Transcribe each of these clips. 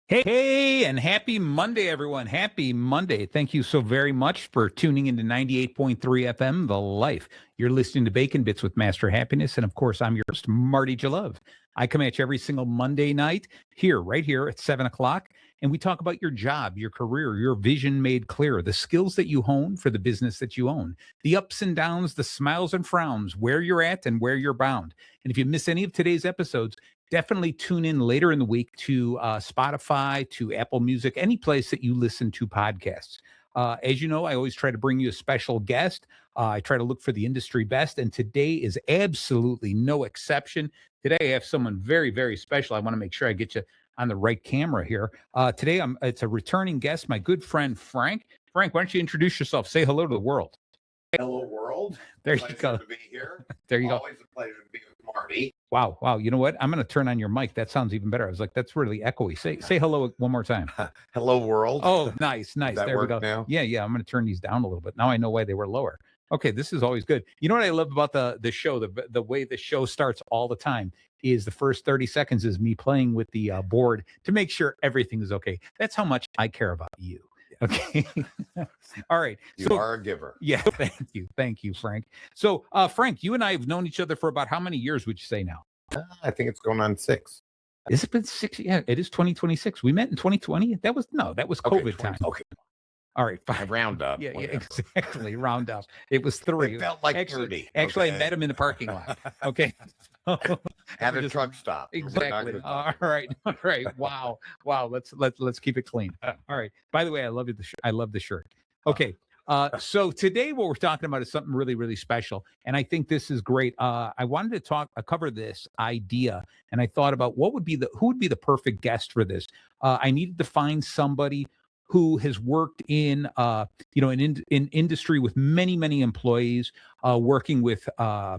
Hey, and happy Monday, everyone. Happy Monday. Thank you so very much for tuning into 98.3 FM, The Life. You're listening to Bacon Bits with Master Happiness. And of course, I'm your host, Marty Jalove. I come at you every single Monday night right here at 7 o'clock. And we talk about your job, your career, your vision made clear, the skills that you hone for the business that you own, the ups and downs, the smiles and frowns, where you're at and where you're bound. And if you miss any of today's episodes, definitely tune in later in the week to Spotify, to Apple Music, any place that you listen to podcasts. As you know, I always try to bring you a special guest. I try to look for the industry best, and today is absolutely no exception. Today, I have someone very, very special. I want to make sure I get you on the right camera here. Today, it's a returning guest, my good friend, Frank. Frank, why don't you introduce yourself? Say hello to the world. Hello, world. There you Pleasure go. to be here. There you go. Always a pleasure to be with Marty. Wow. You know what? I'm going to turn on your mic. That sounds even better. I was like, that's really echoey. Say hello one more time. Hello, world. Oh, nice. Does that There we work go. now? Yeah. I'm going to turn these down a little bit. Now I know why they were lower. Okay, this is always good. You know what I love about the show, the way the show starts all the time is the first 30 seconds is me playing with the board to make sure everything is okay. That's how much I care about you. Okay. All right. You are a giver. Yeah. Thank you, Frank. So, Frank, you and I have known each other for about how many years would you say now? I think it's going on 6. Has it been 6? Yeah, it is 2026. We met in 2020. That was COVID time. Okay. All right, I fine. round up. Yeah, exactly. Round up. It was 3. It felt like actually, 30. Actually, Okay. I met him in the parking lot. Okay. At a truck stop. Exactly. All right. Wow. Let's keep it clean. All right. By the way, I love I love the shirt. Okay. So today what we're talking about is something really, really special. And I think this is great. I wanted to cover this idea, and I thought about who would be the perfect guest for this. I needed to find somebody who has worked in in industry with many employees, working with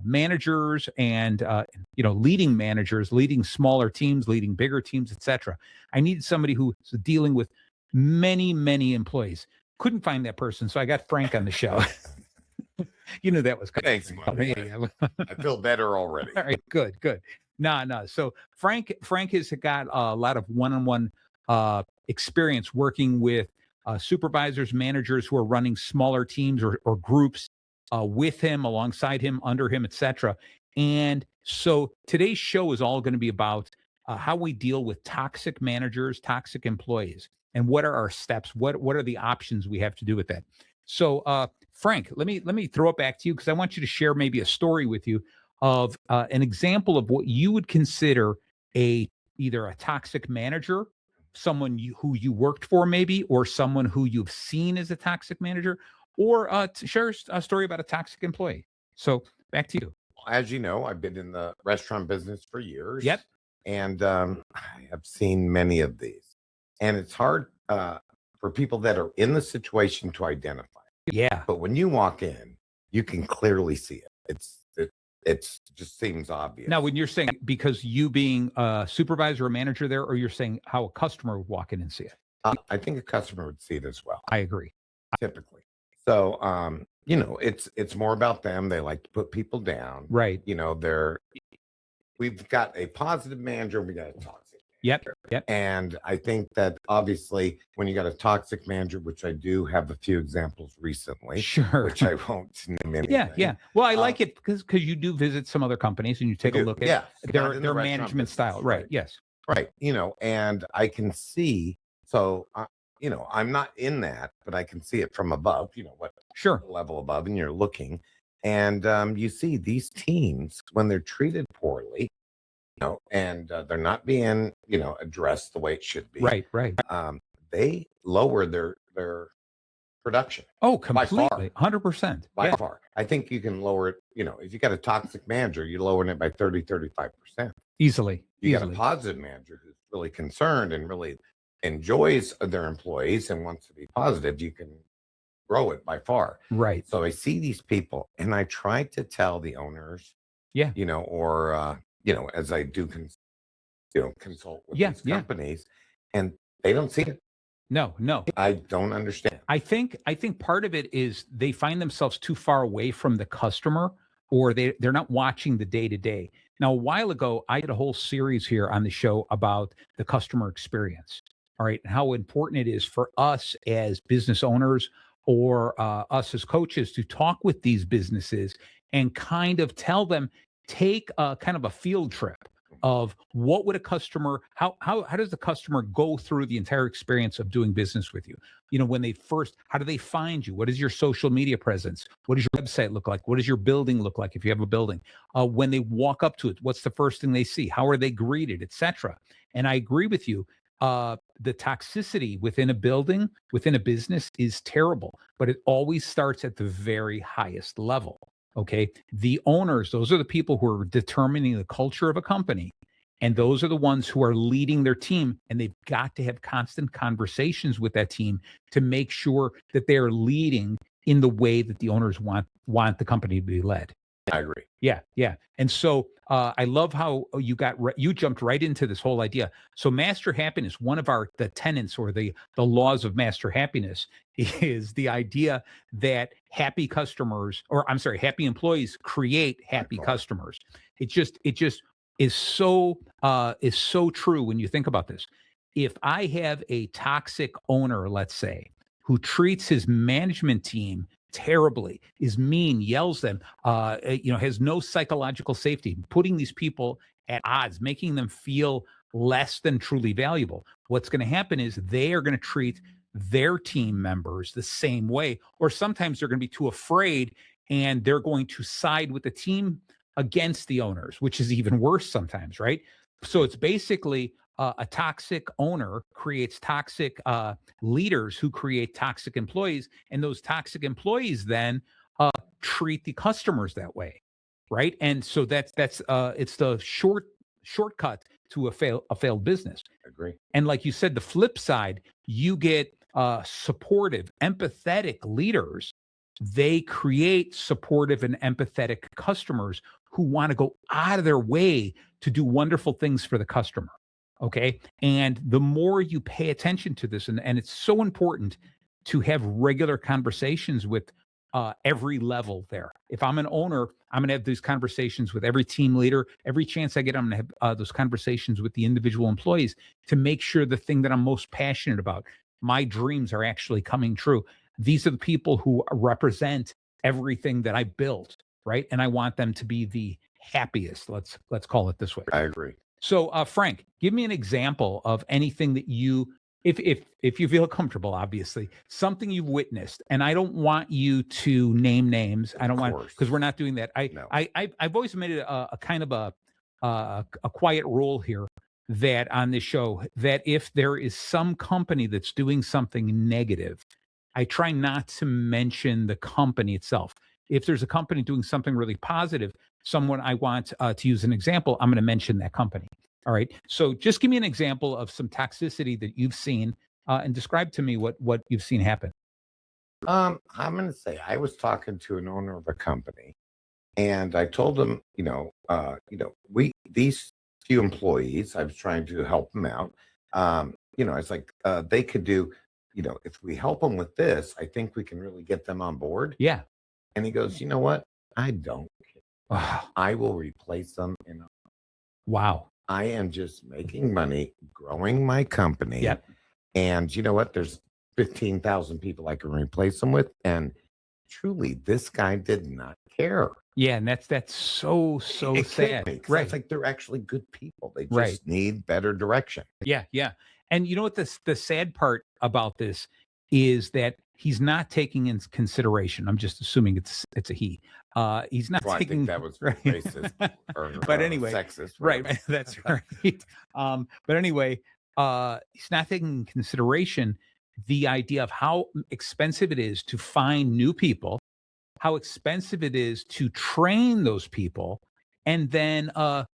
managers and leading managers, leading smaller teams, leading bigger teams, etc. I needed somebody who's dealing with many employees. Couldn't find that person, so I got Frank on the show. You knew that was good. Thanks, Marty. I feel better already. All right, good. No. So Frank has got a lot of one-on-one experience working with supervisors, managers who are running smaller teams or groups with him, alongside him, under him, etc. And so today's show is all going to be about how we deal with toxic managers, toxic employees, and what are our steps? What are the options we have to do with that? So, Frank, let me throw it back to you because I want you to share maybe a story with you of an example of what you would consider either a toxic manager, someone who you worked for maybe, or someone who you've seen as a toxic manager, or share a story about a toxic employee. So back to you. As you know, I've been in the restaurant business for years. Yep. And I have seen many of these. And it's hard for people that are in the situation to identify it. Yeah. But when you walk in, you can clearly see it. It just seems obvious. Now, when you're saying because you being a supervisor or manager there, or you're saying how a customer would walk in and see it? I think a customer would see it as well. I agree. Typically. So, it's more about them. They like to put people down. Right. We've got a positive manager. We got a toxic. Yep. And I think that obviously when you got a toxic manager, which I do have a few examples recently, Sure. which I won't name anything. Yeah. Well, I like it because you do visit some other companies and you take a look at their management style. Right. Yes. Right. And I can see, so, I'm not in that, but I can see it from above, what level above, and you're looking. And you see these teams when they're treated poorly, and they're not being, addressed the way it should be. Right. They lower their production. Oh, completely. 100%. By far. I think you can lower it, if you got a toxic manager, you're lowering it by 35%. Easily. You got a positive manager who's really concerned and really enjoys their employees and wants to be positive, you can grow it by far. Right. So I see these people and I try to tell the owners, or as I do consult with these companies, and they don't see it. No. I don't understand. I think part of it is they find themselves too far away from the customer, or they're not watching the day to day. Now, a while ago, I did a whole series here on the show about the customer experience. All right. And how important it is for us as business owners or us as coaches to talk with these businesses and kind of tell them, take a kind of a field trip of what would a customer, how does the customer go through the entire experience of doing business with you? You know, when they first, how do they find you? What is your social media presence? What does your website look like? What does your building look like if you have a building? When they walk up to it, what's the first thing they see? How are they greeted, etc.? And I agree with you. The toxicity within a building, within a business is terrible, but it always starts at the very highest level. Okay. The owners, those are the people who are determining the culture of a company. And those are the ones who are leading their team. And they've got to have constant conversations with that team to make sure that they're leading in the way that the owners want the company to be led. I agree. Yeah, yeah. And so I love how you jumped right into this whole idea. So master happiness, one of the tenets or the laws of master happiness is the idea that happy customers, or I'm sorry, happy employees create happy customers. It just is so true when you think about this. If I have a toxic owner, let's say, who treats his management team terribly, is mean, yells them, has no psychological safety, putting these people at odds, making them feel less than truly valuable. What's going to happen is they are going to treat their team members the same way, or sometimes they're going to be too afraid and they're going to side with the team against the owners, which is even worse sometimes, right? So it's basically a toxic owner creates toxic leaders who create toxic employees, and those toxic employees then treat the customers that way, right? And so that's it's the shortcut to a failed business. I agree. And like you said, the flip side, you get supportive, empathetic leaders. They create supportive and empathetic customers who want to go out of their way to do wonderful things for the customer. Okay. And the more you pay attention to this, and it's so important to have regular conversations with every level there. If I'm an owner, I'm going to have these conversations with every team leader. Every chance I get, I'm going to have those conversations with the individual employees to make sure the thing that I'm most passionate about, my dreams, are actually coming true. These are the people who represent everything that I built, right? And I want them to be the happiest. Let's call it this way. I agree. So, Frank, give me an example of anything that you, if you feel comfortable, obviously, something you've witnessed. And I don't want you to name names. I don't want, because we're not doing that. I've always made it a kind of a quiet rule here that on this show, that if there is some company that's doing something negative, I try not to mention the company itself. If there's a company doing something really positive, someone I want to use an example, I'm going to mention that company. All right. So just give me an example of some toxicity that you've seen and describe to me what you've seen happen. I'm going to say I was talking to an owner of a company, and I told him, these few employees, I was trying to help them out. It's like they could do, if we help them with this, I think we can really get them on board. Yeah. And he goes, you know what? I don't care. I will replace them. Wow. I am just making money, growing my company. Yep. And you know what? There's 15,000 people I can replace them with. And truly, this guy did not care. Yeah. And that's so sad. Right. It's like they're actually good people. They just need better direction. Yeah. Yeah. And you know what the sad part about this is, that he's not taking into consideration. I'm just assuming it's a he. He's not taking. I think that was racist, but anyway, sexist. Right. That's right. But anyway, he's not taking into consideration the idea of how expensive it is to find new people, how expensive it is to train those people, and then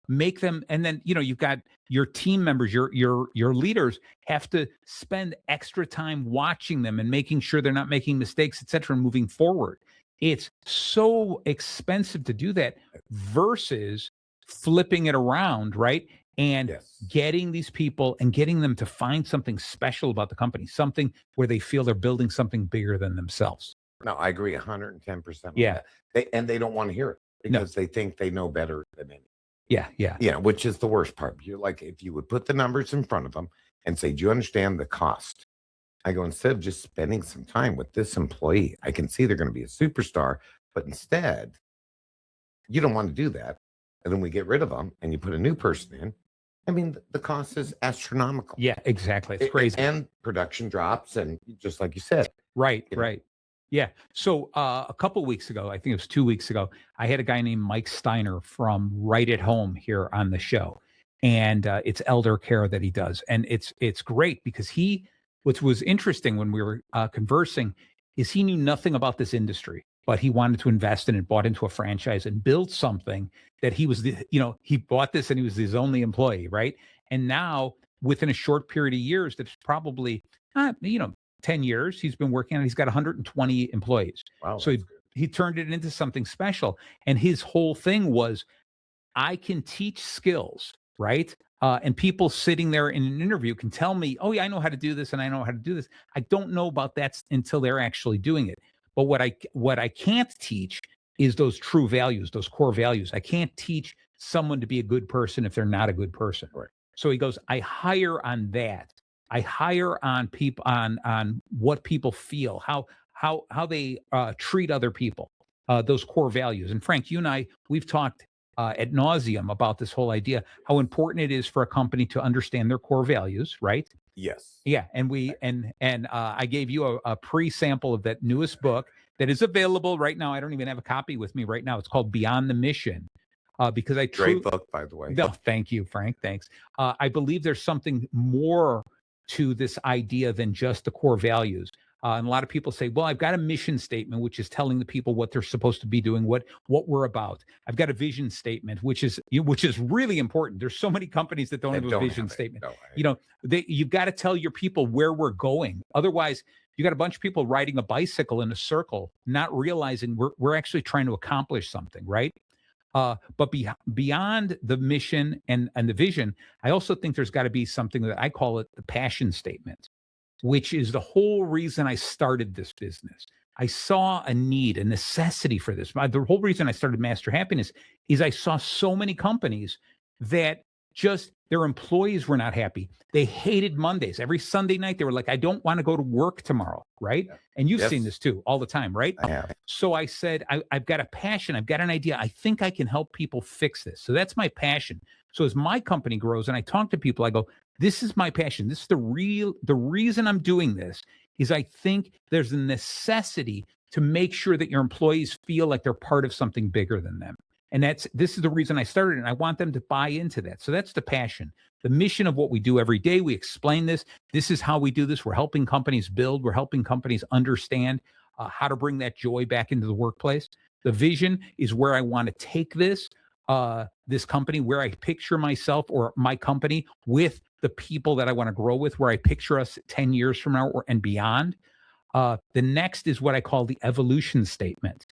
make them. And then you've got your team members, your leaders have to spend extra time watching them and making sure they're not making mistakes, et cetera, and moving forward. It's so expensive to do that versus flipping it around, right? And getting these people and getting them to find something special about the company, something where they feel they're building something bigger than themselves. No, I agree 110%. Yeah. They don't want to hear it because they think they know better than anyone. Yeah. Yeah, which is the worst part. You're like, if you would put the numbers in front of them and say, do you understand the cost? I go, instead of just spending some time with this employee, I can see they're going to be a superstar, but instead, you don't want to do that. And then we get rid of them and you put a new person in. I mean, the cost is astronomical. Yeah, exactly. It's crazy. And production drops. And just like you said. Right, right. Yeah. So a couple of weeks ago, I think it was 2 weeks ago, I had a guy named Mike Steiner from Right at Home here on the show. And it's elder care that he does. And it's great because what was interesting when we were conversing is he knew nothing about this industry, but he wanted to invest in it, bought into a franchise and built something that he bought this and he was his only employee, right? And now within a short period of years, that's probably, 10 years he's been working on it. He's got 120 employees. Wow. So he turned it into something special. And his whole thing was, I can teach skills, right? And people sitting there in an interview can tell me, oh yeah, I know how to do this and I know how to do this. I don't know about that until they're actually doing it. But what I can't teach is those true values, those core values. I can't teach someone to be a good person if they're not a good person. Right. So he goes, I hire on that. I hire on people on what people feel, how they treat other people, those core values. And Frank, you and I, we've talked ad nauseum about this whole idea, how important it is for a company to understand their core values, right? Yes. Yeah, and I gave you a pre-sample of that newest book that is available right now. I don't even have a copy with me right now. It's called Beyond the Mission. Because great book, by the way. No, thank you, Frank. Thanks. I believe there's something more to this idea than just the core values. And a lot of people say, well, I've got a mission statement, which is telling the people what they're supposed to be doing, what we're about. I've got a vision statement, which is really important. There's so many companies that don't have a vision statement. No, you've got to tell your people where we're going. Otherwise, you got a bunch of people riding a bicycle in a circle, not realizing we're actually trying to accomplish something, right? But beyond the mission and the vision, I also think there's got to be something that I call it the passion statement, which is the whole reason I started this business. I saw a need, a necessity for this. The whole reason I started Master Happiness is I saw so many companies that just their employees were not happy. They hated Mondays. Every Sunday night, they were like, I don't want to go to work tomorrow, right? Yeah. And you've seen this too all the time, right? Yeah. So I said, I've got a passion. I've got an idea. I think I can help people fix this. So that's my passion. So as my company grows and I talk to people, I go, this is my passion. This is the reason I'm doing this is I think there's a necessity to make sure that your employees feel like they're part of something bigger than them. And this is the reason I started, and I want them to buy into that. So that's the passion, the mission of what we do every day. We explain this. This is how we do this. We're helping companies build. We're helping companies understand how to bring that joy back into the workplace. The vision is where I want to take this company, where I picture myself or my company with the people that I want to grow with, where I picture us 10 years from now and beyond. The next is what I call the evolution statement.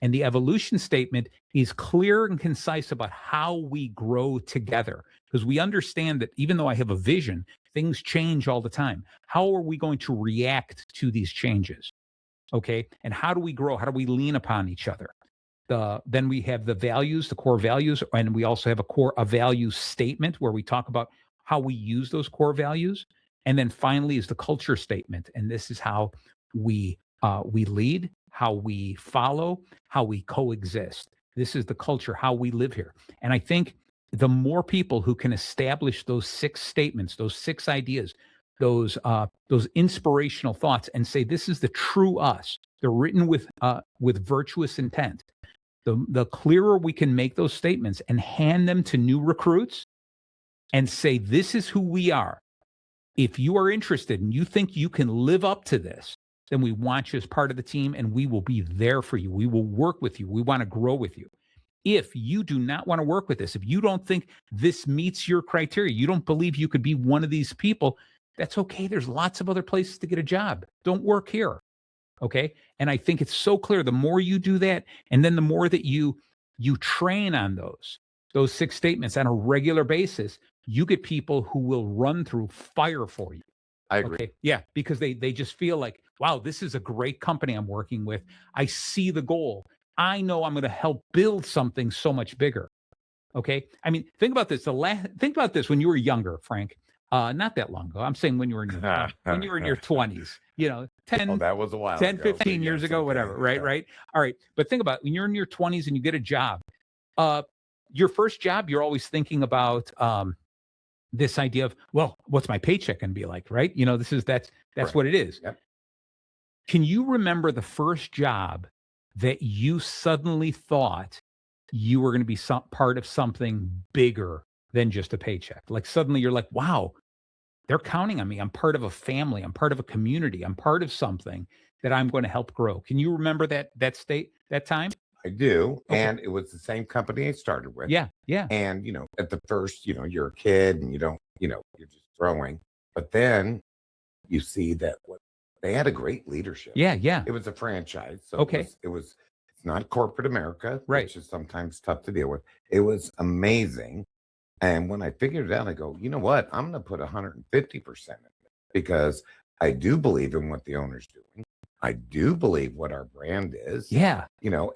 And the evolution statement is clear and concise about how we grow together, because we understand that even though I have a vision, things change all the time. How are we going to react to these changes? Okay. And how do we grow? How do we lean upon each other? Then we have the values, the core values, and we also have a value statement where we talk about how we use those core values. And then finally is the culture statement. And this is how we lead, how we follow, how we coexist. This is the culture, how we live here. And I think the more people who can establish those 6 statements, those 6 ideas, those inspirational thoughts, and say this is the true us, they're written with virtuous intent. The clearer we can make those statements and hand them to new recruits and say, this is who we are. If you are interested and you think you can live up to this, then we want you as part of the team and we will be there for you. We will work with you. We want to grow with you. If you do not want to work with this, if you don't think this meets your criteria, you don't believe you could be one of these people, that's okay. There's lots of other places to get a job. Don't work here. Okay. And I think it's so clear. The more you do that, and then the more that you train on those 6 statements on a regular basis, you get people who will run through fire for you. I agree. Okay? Yeah, because they just feel like, wow, this is a great company I'm working with. I see the goal. I know I'm going to help build something so much bigger. Okay. I mean, think about this. Think about this when you were younger, Frank. Not that long ago. I'm saying when you were in your when you were in your 20s, 10, that was a while 10, ago. 15 years ago, whatever, right? Right. All right. But think about it, when you're in your 20s and you get a job, your first job, you're always thinking about this idea of, well, what's my paycheck going to be like, right? That's Correct. what it is. Yep. Can you remember the first job that you suddenly thought you were going to be part of something bigger than just a paycheck? Like suddenly you're like, wow, they're counting on me. I'm part of a family. I'm part of a community. I'm part of something that I'm going to help grow. Can you remember that time? I do. Okay. And it was the same company I started with. Yeah. Yeah. And, at the first, you're a kid and you're just throwing. But then you see that they had a great leadership. Yeah. Yeah. It was a franchise. So Okay. it's not corporate America, right, which is sometimes tough to deal with. It was amazing. And when I figured it out, I go, you know what? I'm going to put 150% in it because I do believe in what the owner's doing. I do believe what our brand is. Yeah.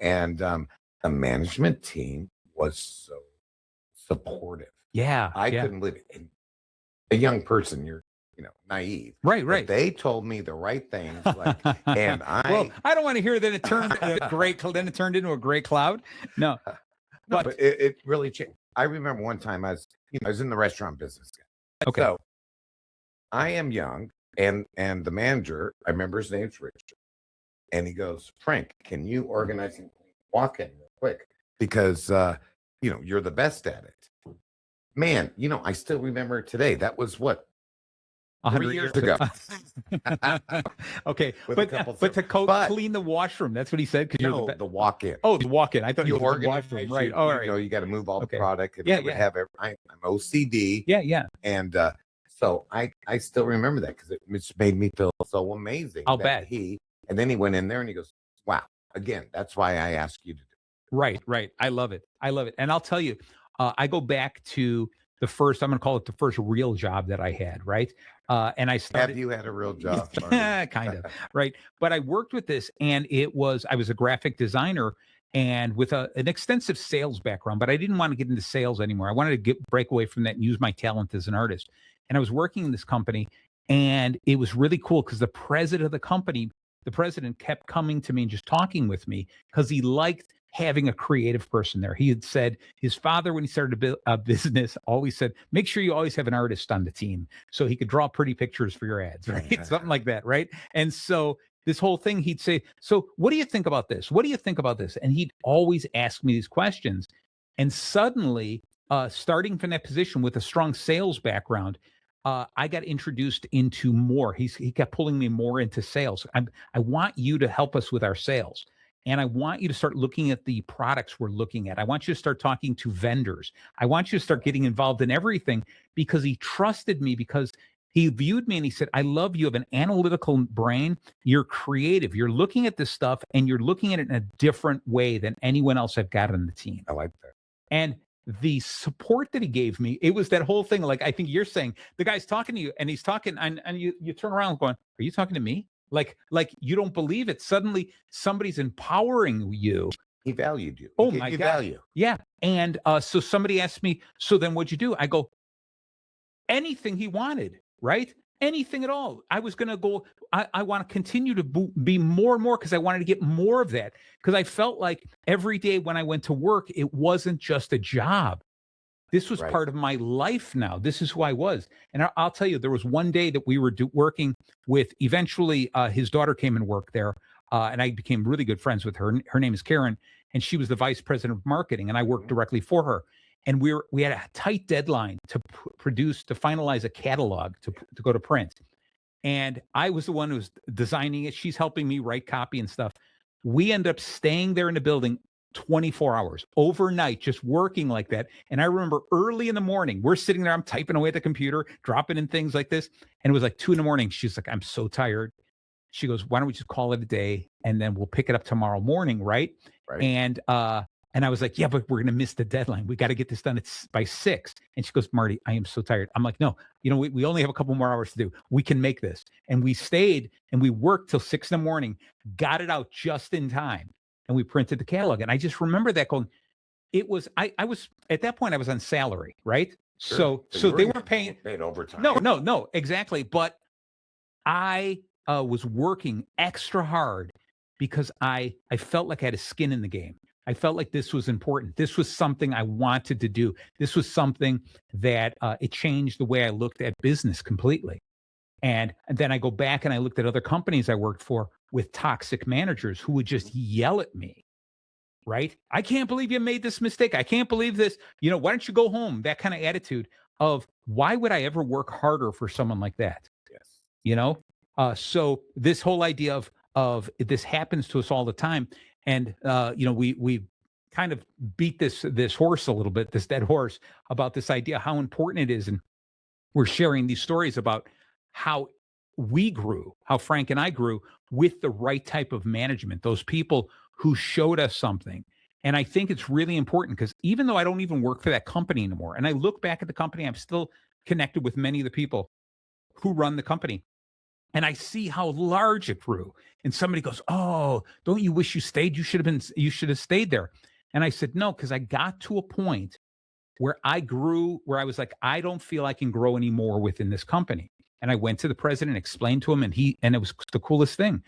And the management team was so supportive. Yeah. I couldn't believe it. And a young person, you're, naive. Right. But they told me the right things. And well, I don't want to hear that it turned then it turned into a gray cloud. No. But it really changed. I remember one time I was in the restaurant business. Okay. So I am young and the manager, I remember his name's Richard. And he goes, Frank, can you organize and walk in real quick? Because, you're the best at it. Man, I still remember today. That was what? 100 years ago. Okay. But to clean the washroom, that's what he said. No, the walk-in. Oh, the walk-in. I thought you were the washroom. Right. All right. You got to move all the product. And I'm OCD. Yeah, yeah. And so I still remember that because it just made me feel so amazing. I'll bet. And then he went in there and he goes, wow, again, that's why I asked you to do it. Right, right. I love it. And I'll tell you, I go back to I'm going to call it the first real job that I had, right? And I started. Have you had a real job? Kind of, right? But I worked with this, and I was a graphic designer and with an extensive sales background, but I didn't want to get into sales anymore. I wanted to break away from that and use my talent as an artist. And I was working in this company, and it was really cool because the president of the company, kept coming to me and just talking with me because he liked having a creative person there. He had said his father, when he started a business, always said, make sure you always have an artist on the team so he could draw pretty pictures for your ads, right? Something like that, right? And so this whole thing, he'd say, so what do you think about this? What do you think about this? And he'd always ask me these questions. And suddenly, starting from that position with a strong sales background, I got introduced into more. He kept pulling me more into sales. I want you to help us with our sales. And I want you to start looking at the products we're looking at. I want you to start talking to vendors. I want you to start getting involved in everything because he trusted me, because he viewed me and he said, I love you have an analytical brain. You're creative. You're looking at this stuff and you're looking at it in a different way than anyone else I've got on the team. I like that. And the support that he gave me, it was that whole thing. Like, I think you're saying the guy's talking to you and he's talking and you turn around going, are you talking to me? Like you don't believe it. Suddenly somebody's empowering you. He valued you. Oh my God. Value. Yeah. And so somebody asked me, so then what'd you do? I go, anything he wanted, right? Anything at all. I was going to go, I want to continue to be more and more because I wanted to get more of that. Because I felt like every day when I went to work, it wasn't just a job. This was part of my life now. This is who I was. And I'll tell you, there was one day that we were working with, eventually his daughter came and worked there. And I became really good friends with her. Her name is Karen. And she was the vice president of marketing. And I worked directly for her. And we had a tight deadline to finalize a catalog to go to print. And I was the one who was designing it. She's helping me write copy and stuff. We end up staying there in the building 24 hours overnight, just working like that. And I remember early in the morning, we're sitting there, I'm typing away at the computer, dropping in things like this. And it was like 2 a.m. She's like, I'm so tired. She goes, why don't we just call it a day? And then we'll pick it up tomorrow morning. Right. And I was like, yeah, but we're going to miss the deadline. We got to get this done by 6. And she goes, Marty, I am so tired. I'm like, no, we only have a couple more hours to do. We can make this. And we stayed and we worked till 6 a.m, got it out just in time. And we printed the catalog. And I just remember that going, I was, at that point, I was on salary, right? Sure. So they weren't paying overtime. No, exactly. But I was working extra hard because I felt like I had a skin in the game. I felt like this was important. This was something I wanted to do. This was something that it changed the way I looked at business completely. And then I go back and I looked at other companies I worked for with toxic managers who would just yell at me, right? I can't believe you made this mistake. I can't believe this. Why don't you go home? That kind of attitude of why would I ever work harder for someone like that? Yes. So this whole idea of this happens to us all the time. And we kind of beat this horse a little bit, this dead horse, about this idea, how important it is. And we're sharing these stories about how we grew, how Frank and I grew with the right type of management, those people who showed us something. And I think it's really important because even though I don't even work for that company anymore, and I look back at the company, I'm still connected with many of the people who run the company. And I see how large it grew. And somebody goes, "Oh, don't you wish you stayed? You should have stayed there." And I said, "No, because I got to a point where I grew, where I was like, I don't feel I can grow anymore within this company." And I went to the president, explained to him, and it was the coolest thing.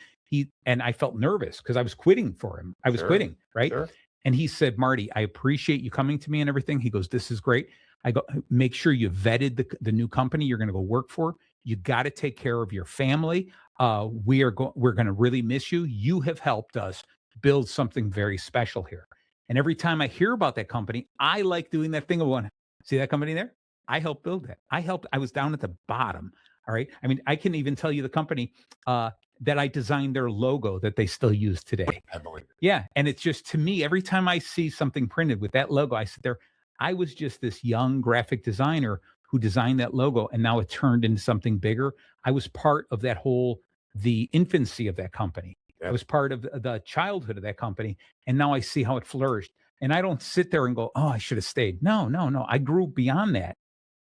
And I felt nervous because I was quitting for him. I was quitting, right? Sure. And he said, "Marty, I appreciate you coming to me and everything." He goes, "This is great." I go, "Make sure you vetted the new company you're going to go work for. You got to take care of your family. We're going to really miss you. You have helped us build something very special here." And every time I hear about that company, I like doing that thing of going, "See that company there? I helped build that. I was down at the bottom." All right. I mean, I can even tell you the company that I designed their logo that they still use today. I believe it. Yeah. And it's just, to me, every time I see something printed with that logo, I sit there, I was just this young graphic designer who designed that logo, and now it turned into something bigger. I was part of the infancy of that company. Yep. I was part of the childhood of that company, and now I see how it flourished. And I don't sit there and go, "Oh, I should have stayed." No, no, no. I grew beyond that,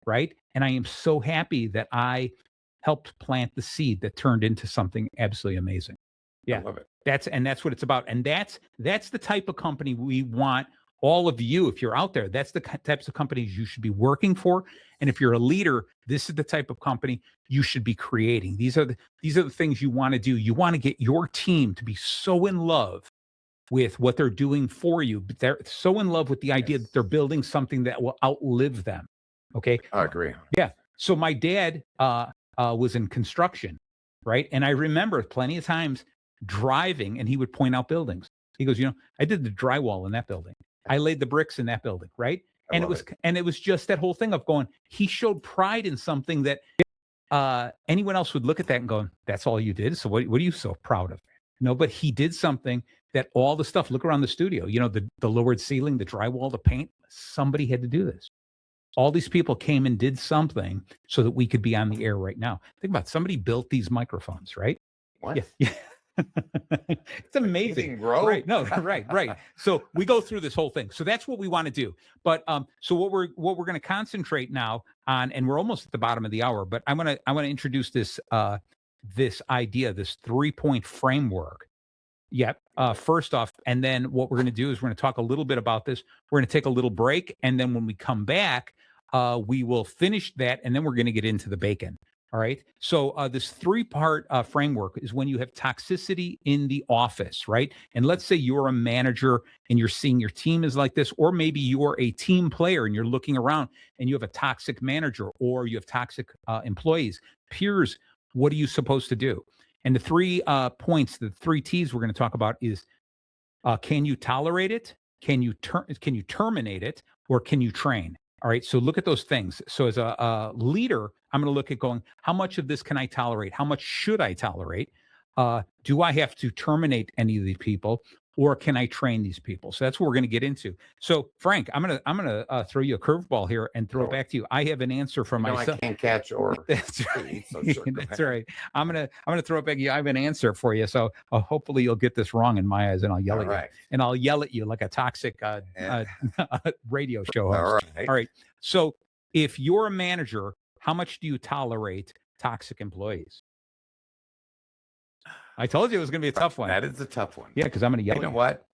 right? And I am so happy that I helped plant the seed that turned into something absolutely amazing. Yeah, I love it. That's what it's about. And that's the type of company we want all of you, if you're out there. That's the types of companies you should be working for. And if you're a leader, this is the type of company you should be creating. These are the things you want to do. You want to get your team to be so in love with what they're doing for you, but they're so in love with the idea that they're building something that will outlive them. Okay. I agree. Yeah. So my dad was in construction, right? And I remember plenty of times driving, and he would point out buildings. He goes, "I did the drywall in that building. I laid the bricks in that building," right? And it was just that whole thing of going, he showed pride in something that anyone else would look at that and go, "That's all you did? So what are you so proud of?" No, but he did something that all the stuff, look around the studio, the lowered ceiling, the drywall, the paint, somebody had to do this. All these people came and did something so that we could be on the air right now. Think about it. Somebody built these microphones, right? What? Yeah. It's amazing. Right. No, right. So we go through this whole thing. So that's what we want to do. But so what we're going to concentrate now on, and we're almost at the bottom of the hour, but I want to introduce this idea, this 3-point framework. Yep. First off, and then what we're going to do is we're going to talk a little bit about this. We're going to take a little break, and then when we come back, we will finish that, and then we're going to get into the bacon. All right. So this 3-part framework is when you have toxicity in the office, right? And let's say you're a manager and you're seeing your team is like this, or maybe you're a team player and you're looking around and you have a toxic manager, or you have toxic employees, peers. What are you supposed to do? And the 3 points, the 3 T's we're going to talk about is, can you tolerate it? Can you terminate it? Or can you train? All right. So look at those things. So as a leader, I'm going to look at going, how much of this can I tolerate? How much should I tolerate? Do I have to terminate any of these people, or can I train these people? So that's what we're going to get into. So Frank, I'm gonna throw you a curveball here and throw it back to you. I have an answer for myself. I can't catch or that's right. So sure, that's right. I'm gonna throw it back to you. I have an answer for you. So hopefully you'll get this wrong in my eyes, and I'll yell at you. And I'll yell at you like a toxic radio show host. All right. So if you're a manager, how much do you tolerate toxic employees? I told you it was going to be a tough one. That is a tough one. Yeah, because I'm going to yell. You know what?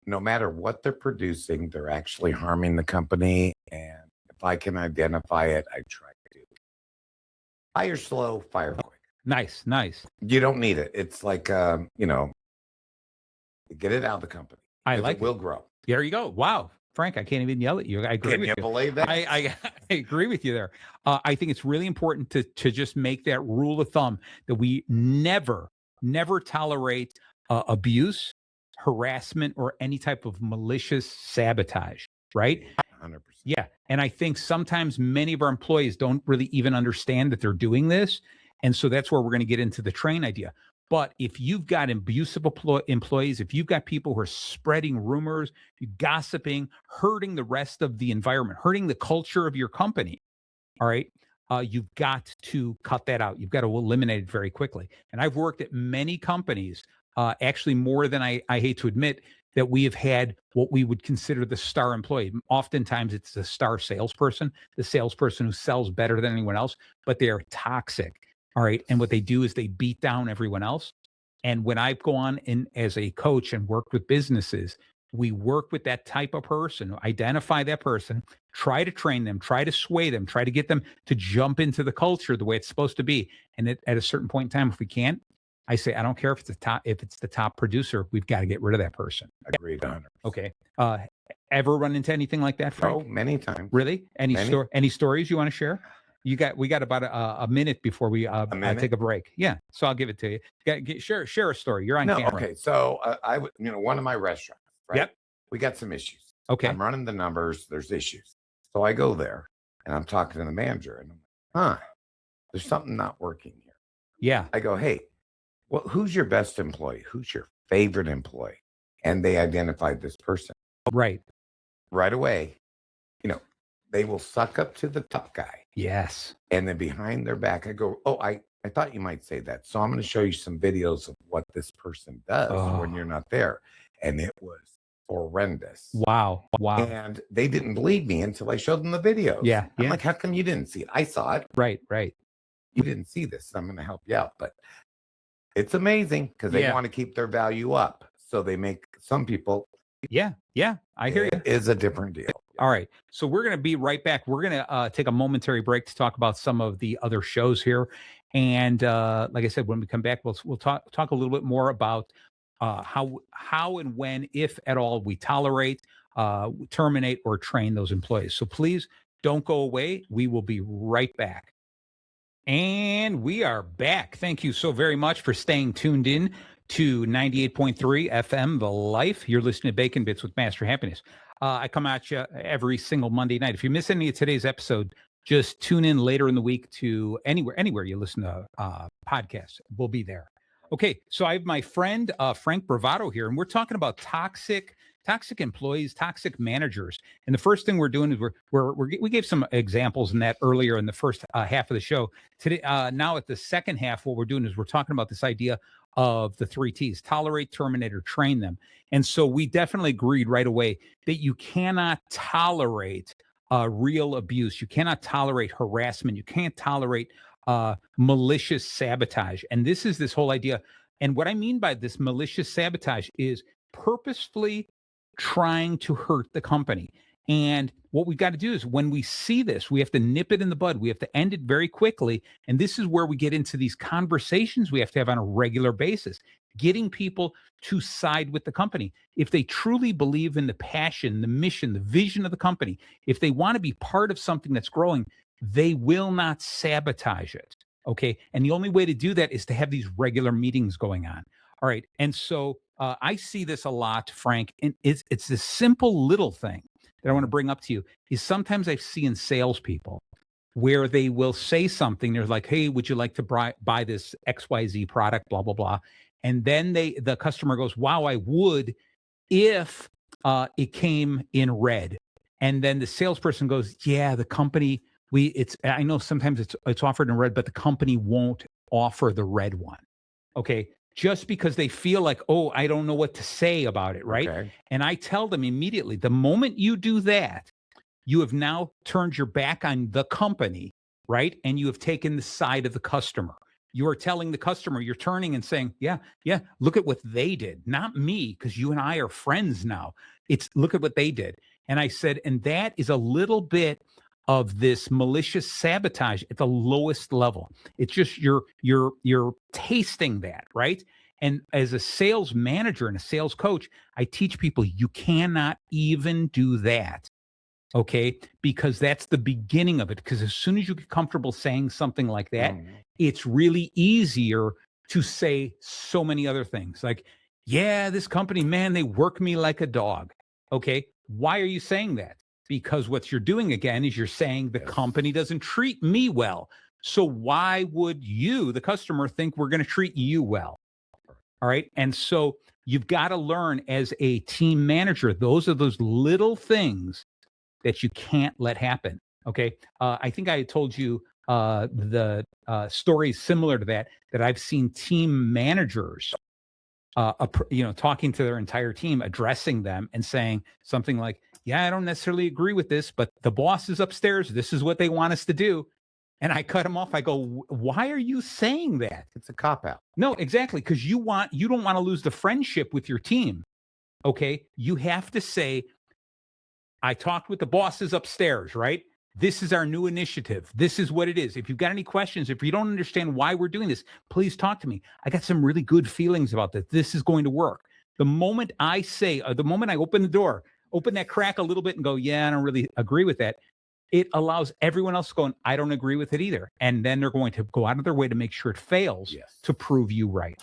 No matter what they're producing, they're actually harming the company. And if I can identify it, I try to. Fire slow, fire quick. Nice. You don't need it. It's like, you know, get it out of the company. I like it. Will grow. There you go. Wow. Frank, I can't even yell at you. I agree with you. Can you believe that? I agree with you there. I think it's really important to just make that rule of thumb that we never tolerate abuse, harassment, or any type of malicious sabotage, right? 100%. Yeah. And I think sometimes many of our employees don't really even understand that they're doing this. And so that's where we're going to get into the train idea. But if you've got abusive employees, if you've got people who are spreading rumors, gossiping, hurting the rest of the environment, hurting the culture of your company, all right, you've got to cut that out. You've got to eliminate it very quickly. And I've worked at many companies, actually more than I hate to admit, that we have had what we would consider the star employee. Oftentimes it's the star salesperson, the salesperson who sells better than anyone else, but they're toxic. All right. And what they do is they beat down everyone else. And when I've gone in as a coach and worked with businesses, we work with that type of person, identify that person, try to train them, try to sway them, try to get them to jump into the culture the way it's supposed to be. And at a certain point in time, if we can't, I say, I don't care if it's the top producer, we've got to get rid of that person. Agreed. 100%. Okay. Ever run into anything like that, Frank? Oh, many times. Really? Any stories you want to share? We got about a minute before we take a break. Yeah, so I'll give it to you. Share a story. You're on camera. Okay, so one of my restaurants, right? Yep. We got some issues. Okay. I'm running the numbers. There's issues. So I go there and I'm talking to the manager and I'm like, there's something not working here. Yeah. I go, hey, well, who's your best employee? Who's your favorite employee? And they identified this person. Right away. They will suck up to the top guy. Yes. And then behind their back, I go, oh, I thought you might say that. So I'm going to show you some videos of what this person does when you're not there. And it was horrendous. Wow. And they didn't believe me until I showed them the videos. Yeah. I'm like, how come you didn't see it? I saw it. Right. You didn't see this. I'm going to help you out. But it's amazing because they want to keep their value up. So they make some people. Yeah. I hear you. It is a different deal. All right. So we're going to be right back. We're going to take a momentary break to talk about some of the other shows here. And like I said, when we come back, we'll talk a little bit more about how and when, if at all, we tolerate, terminate, or train those employees. So please don't go away. We will be right back. And we are back. Thank you so very much for staying tuned in to 98.3 FM, The Life. You're listening to Bacon Bits with Master Happiness. I come at you every single Monday night. If you miss any of today's episode, just tune in later in the week to anywhere you listen to podcasts. We'll be there. Okay, so I have my friend Frank Bravado here, and we're talking about toxic employees, toxic managers. And the first thing we're doing is we gave some examples in that earlier in the first half of the show. Today, now at the second half, what we're doing is we're talking about this idea of the 3 T's: tolerate, terminate, or train them. And so we definitely agreed right away that you cannot tolerate real abuse. You cannot tolerate harassment. You can't tolerate malicious sabotage. And this whole idea. And what I mean by this malicious sabotage is purposefully trying to hurt the company. And what we've got to do is when we see this, we have to nip it in the bud. We have to end it very quickly. And this is where we get into these conversations we have to have on a regular basis, getting people to side with the company. If they truly believe in the passion, the mission, the vision of the company, if they want to be part of something that's growing, they will not sabotage it. Okay. And the only way to do that is to have these regular meetings going on. All right. And so I see this a lot, Frank, and it's this simple little thing that I want to bring up to you is sometimes I see in salespeople where they will say something. They're like, hey, would you like to buy this XYZ product, blah, blah, blah. And then the customer goes, wow, I would if it came in red. And then the salesperson goes, yeah, the company, I know sometimes it's offered in red, but the company won't offer the red one. Okay. Just because they feel like, oh, I don't know what to say about it, right? Okay. And I tell them immediately, the moment you do that, you have now turned your back on the company, right? And you have taken the side of the customer. You are telling the customer, you're turning and saying, yeah, look at what they did, not me, because you and I are friends now. It's look at what they did. And I said, and that is a little bit of this malicious sabotage at the lowest level. It's just you're tasting that, right? And as a sales manager and a sales coach, I teach people you cannot even do that. Okay, because that's the beginning of it. Because as soon as you get comfortable saying something like that, it's really easier to say so many other things like, yeah, this company, man, they work me like a dog. Okay, why are you saying that? Because what you're doing again is you're saying the company doesn't treat me well. So why would you, the customer, think we're going to treat you well? All right. And so you've got to learn as a team manager, those are those little things that you can't let happen. Okay. I think I told you the story similar to that I've seen team managers, talking to their entire team, addressing them and saying something like, yeah, I don't necessarily agree with this, but the boss is upstairs. This is what they want us to do. And I cut him off. I go, why are you saying that? It's a cop out. No, exactly. Because you don't want to lose the friendship with your team. Okay. You have to say, I talked with the bosses upstairs, right? This is our new initiative. This is what it is. If you've got any questions, if you don't understand why we're doing this, please talk to me. I got some really good feelings about this. This is going to work. The moment I say, the moment I open the door, open that crack a little bit and go, yeah, I don't really agree with that. It allows everyone else going, I don't agree with it either. And then they're going to go out of their way to make sure it fails to prove you right.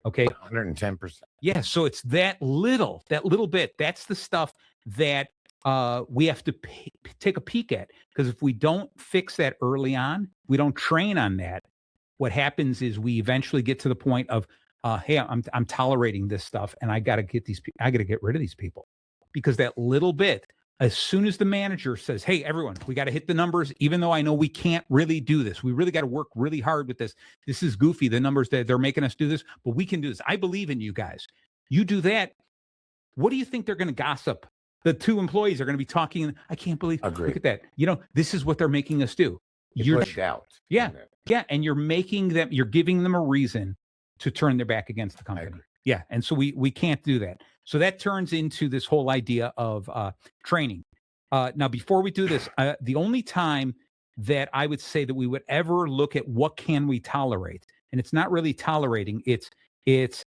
Okay. 110%. Yeah. So it's that little bit. That's the stuff that we have to take a peek at, because if we don't fix that early on, we don't train on that, what happens is we eventually get to the point of, hey, I'm tolerating this stuff, and I got to get rid of these people, because that little bit, as soon as the manager says, hey, everyone, we got to hit the numbers, even though I know we can't really do this. We really got to work really hard with this. This is goofy, the numbers that they're making us do this, but we can do this. I believe in you guys. You do that. What do you think they're going to gossip? The two employees are going to be talking. I can't believe. Agreed. Look at that. This is what they're making us do. You're doubt. Yeah. Yeah. And you're giving them a reason to turn their back against the company. Yeah. And so we can't do that. So that turns into this whole idea of training. Now, before we do this, the only time that I would say that we would ever look at what can we tolerate, and it's not really tolerating, it's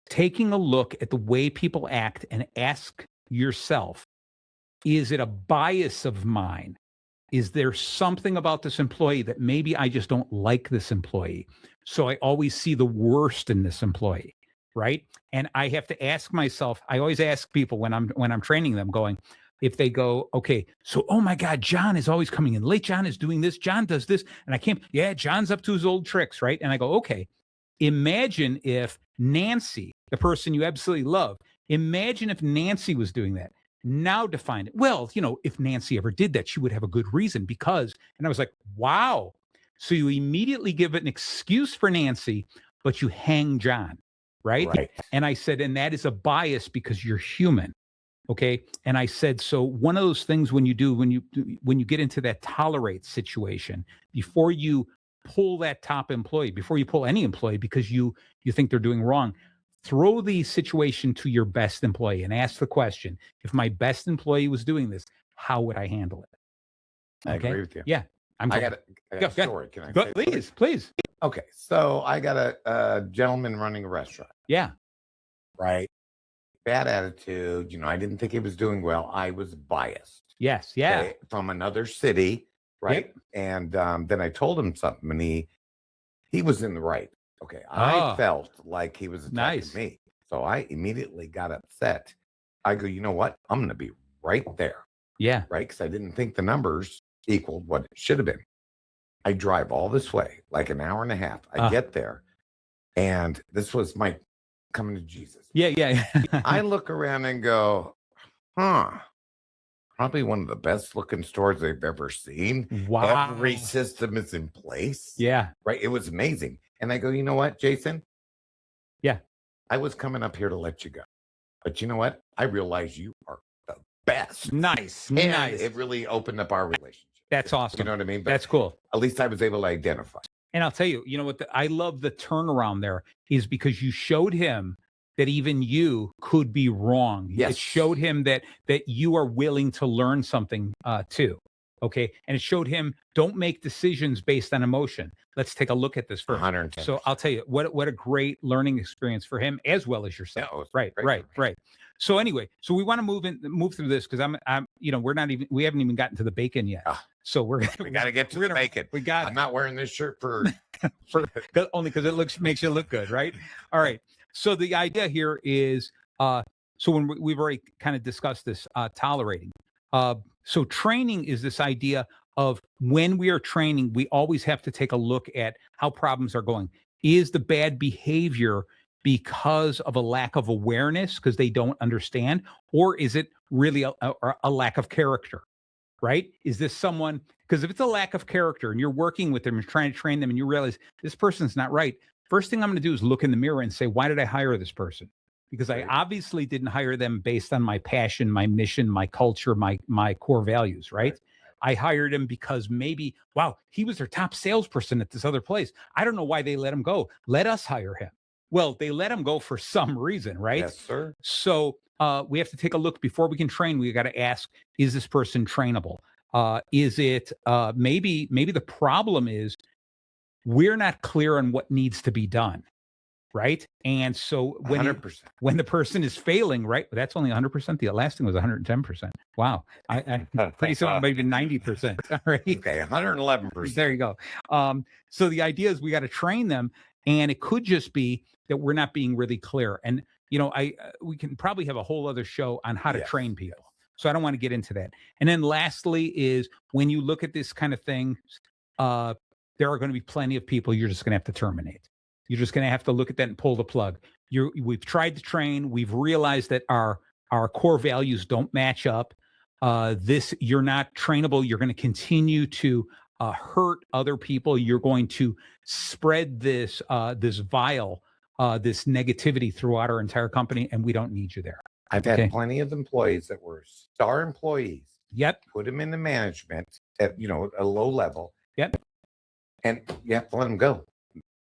taking a look at the way people act and ask yourself, is it a bias of mine? Is there something about this employee that maybe I just don't like this employee? So I always see the worst in this employee, right? And I have to ask myself, I always ask people when I'm training them, going, if they go, okay, so, oh my God, John is always coming in late. John is doing this. John does this. And I can't, John's up to his old tricks, right? And I go, okay, imagine if Nancy, the person you absolutely love, imagine if Nancy was doing that. Now define it. Well, if Nancy ever did that, she would have a good reason because, and I was like, wow. So you immediately give it an excuse for Nancy, but you hang John, right? And I said, and that is a bias because you're human. Okay. And I said, so one of those things when you get into that tolerate situation, before you pull that top employee, before you pull any employee because you think they're doing wrong, throw the situation to your best employee and ask the question, if my best employee was doing this, how would I handle it? I agree with you. Yeah. I got a story. Can I say it? Please. Okay. So I got a gentleman running a restaurant. Yeah. Right. Bad attitude. I didn't think he was doing well. I was biased. Yes. Yeah. Okay, from another city. Right. Yep. And then I told him something and he was in the right. Okay. I felt like he was attacking me. So I immediately got upset. I go, you know what? I'm going to be right there. Yeah. Right. Because I didn't think the numbers equaled what it should have been. I drive all this way, like an hour and a half. I get there. And this was my coming to Jesus. Yeah. I look around and go, probably one of the best looking stores they've ever seen. Wow. Every system is in place. Yeah. Right. It was amazing. And I go, you know what, Jason? Yeah. I was coming up here to let you go. But you know what? I realize you are the best. Nice. And it really opened up our relationship. That's awesome. You know what I mean? But that's cool. At least I was able to identify. And I'll tell you, you know what? I love the turnaround there is because you showed him that even you could be wrong. Yes. It showed him that you are willing to learn something too. Okay. And it showed him, don't make decisions based on emotion. Let's take a look at this first. 110%. So I'll tell you what a great learning experience for him as well as yourself. Yeah, it was Right. great Right. information. Right. So anyway, so we want to move through this because I'm, we haven't even gotten to the bacon yet. So we got to get to the bacon. We got I'm not wearing this shirt for only because it makes you look good, right? All right. So the idea here is, so when we've already kind of discussed this, tolerating. So training is this idea of when we are training, we always have to take a look at how problems are going. Is the bad behavior because of a lack of awareness because they don't understand, or is it really a lack of character? Right? Is this someone, because if it's a lack of character and you're working with them and trying to train them and you realize this person's not right, first thing I'm going to do is look in the mirror and say, why did I hire this person? Because I obviously didn't hire them based on my passion, my mission, my culture, my core values, right? I hired him because maybe, wow, he was their top salesperson at this other place. I don't know why they let him go. Let us hire him. Well, they let him go for some reason, right? Yes, sir. So we have to take a look before we can train. We got to ask, is this person trainable? Is it maybe the problem is we're not clear on what needs to be done, right? And so when 100%. When the person is failing, right? That's only 100%. The last thing was 110%. Wow. I pretty soon maybe 90%. All right. Okay, 111%. There you go. So the idea is we got to train them, and it could just be that we're not being really clear. And we can probably have a whole other show on how to train people. So I don't want to get into that. And then lastly is when you look at this kind of thing, there are going to be plenty of people you're just going to have to terminate. You're just going to have to look at that and pull the plug. We've tried to train. We've realized that our core values don't match up. You're not trainable. You're going to continue to hurt other people. You're going to spread this vile, this negativity throughout our entire company, and we don't need you there. I've had plenty of employees that were star employees. Yep. Put them into management at a low level. Yep. And you have to let them go.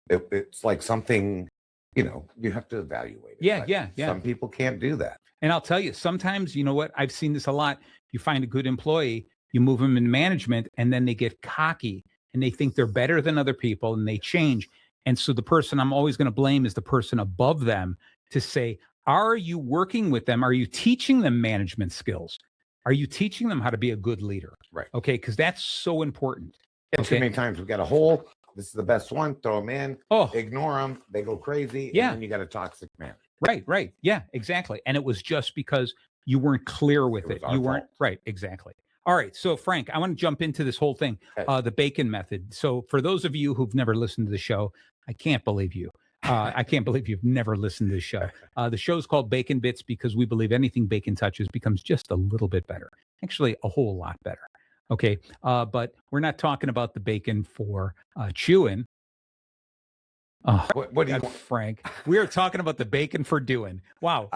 It's like something, you have to evaluate it. Yeah. Some people can't do that. And I'll tell you, sometimes, you know what? I've seen this a lot. You find a good employee, you move them in management, and then they get cocky and they think they're better than other people and they change. And so the person I'm always going to blame is the person above them to say, are you working with them? Are you teaching them management skills? Are you teaching them how to be a good leader? Right. Okay. Because that's so important. Too many times we've got a hole. This is the best one. Throw them in. Ignore them. They go crazy. Yeah. And then you got a toxic manager. Right. Yeah, exactly. And it was just because you weren't clear with it. You weren't. Fault. Right. Exactly. All right. So Frank, I want to jump into this whole thing, the B.A.C.O.N method. So for those of you who've never listened to the show, I can't believe you. I can't believe you've never listened to the show. The show's called B.A.C.O.N Bits because we believe anything bacon touches becomes just a little bit better. Actually, a whole lot better. Okay. But we're not talking about the bacon for chewing. What do you want, Frank? We are talking about the bacon for doing. Wow.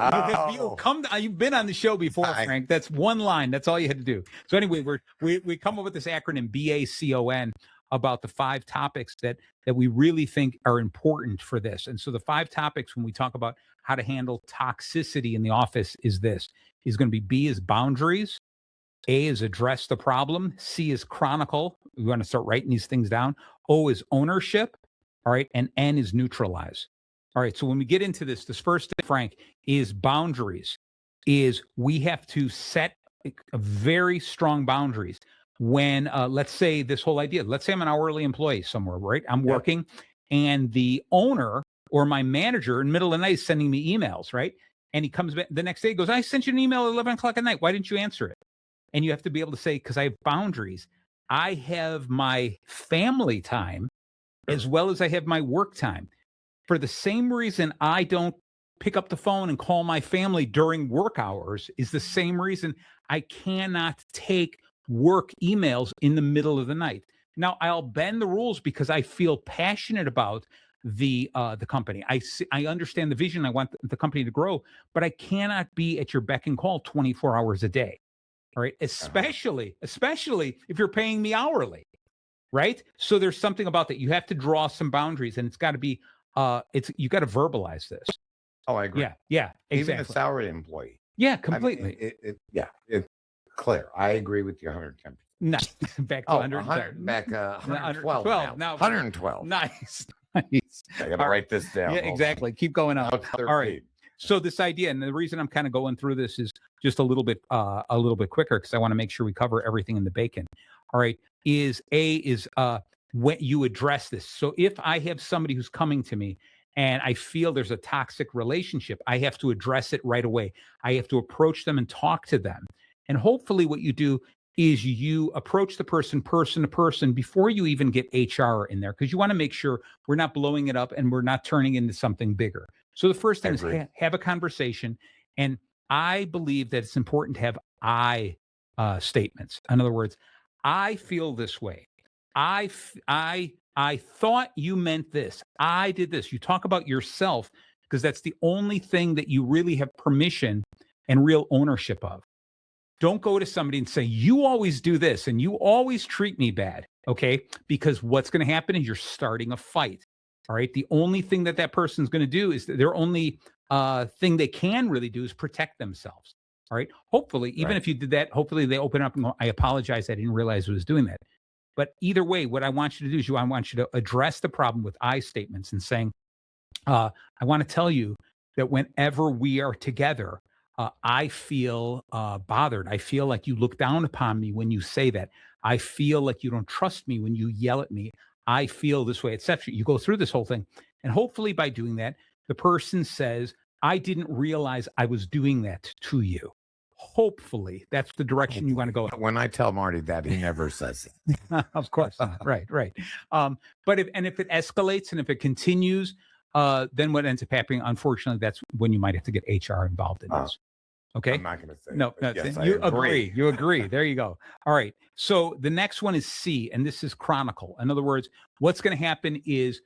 You've been on the show before, Frank. That's one line. That's all you had to do. So anyway, we come up with this acronym B.A.C.O.N about the 5 topics that we really think are important for this. And so the 5 topics when we talk about how to handle toxicity in the office is going to be B is boundaries. A is address the problem. C is chronicle. We want to start writing these things down. O is ownership. All right. And N is neutralize. All right. So when we get into this first thing, Frank, is boundaries. Is we have to set a very strong boundaries. When, let's say this whole idea, let's say I'm an hourly employee somewhere, right? I'm working and the owner or my manager in the middle of the night is sending me emails, right? And he comes back the next day, goes, I sent you an email at 11 o'clock at night. Why didn't you answer it? And you have to be able to say, because I have boundaries. I have my family time as well as I have my work time. For the same reason I don't pick up the phone and call my family during work hours is the same reason I cannot take work emails in the middle of the night. Now, I'll bend the rules because I feel passionate about the company. I understand the vision. I want the company to grow, but I cannot be at your beck and call 24 hours a day. All right. Especially if you're paying me hourly. Right. So there's something about that. You have to draw some boundaries and it's got to be you got to verbalize this. Oh, I agree. Yeah. Exactly. Even a salaried employee. Yeah, completely. It's clear. I agree with you 110%. No, back to 100. 112 now. 112. 112. Nice. Nice. I got to write this down. Yeah, exactly. Keep going up. All right. So this idea, and the reason I'm kind of going through this is just a little bit quicker because I want to make sure we cover everything in the bacon. All right. Is when you address this. So if I have somebody who's coming to me and I feel there's a toxic relationship, I have to address it right away. I have to approach them and talk to them. And hopefully what you do is you approach the person to person before you even get HR in there, because you want to make sure we're not blowing it up and we're not turning into something bigger. So the first thing is have a conversation. And I believe that it's important to have I statements. In other words, I feel this way. I thought you meant this. I did this. You talk about yourself because that's the only thing that you really have permission and real ownership of. Don't go to somebody and say, you always do this and you always treat me bad. Okay. Because what's going to happen is you're starting a fight. All right. The only thing that person's going to do is their only thing they can really do is protect themselves. All right. Hopefully, even if you did that, hopefully they open up and go, I apologize. I didn't realize I was doing that. But either way, what I want you to do is I want you to address the problem with I statements and saying, I want to tell you that whenever we are together, I feel bothered. I feel like you look down upon me when you say that. I feel like you don't trust me when you yell at me. I feel this way, etc. You go through this whole thing. And hopefully by doing that, the person says, I didn't realize I was doing that to you. Hopefully that's the direction you want to go. When I tell Marty that, he never says it. Of course not. Right. But if it escalates and if it continues, then what ends up happening, unfortunately, that's when you might have to get HR involved in this. Okay. I'm not going to say no. Yes, you agree. You agree. There you go. All right. So the next one is C, and this is chronicle. In other words, what's going to happen is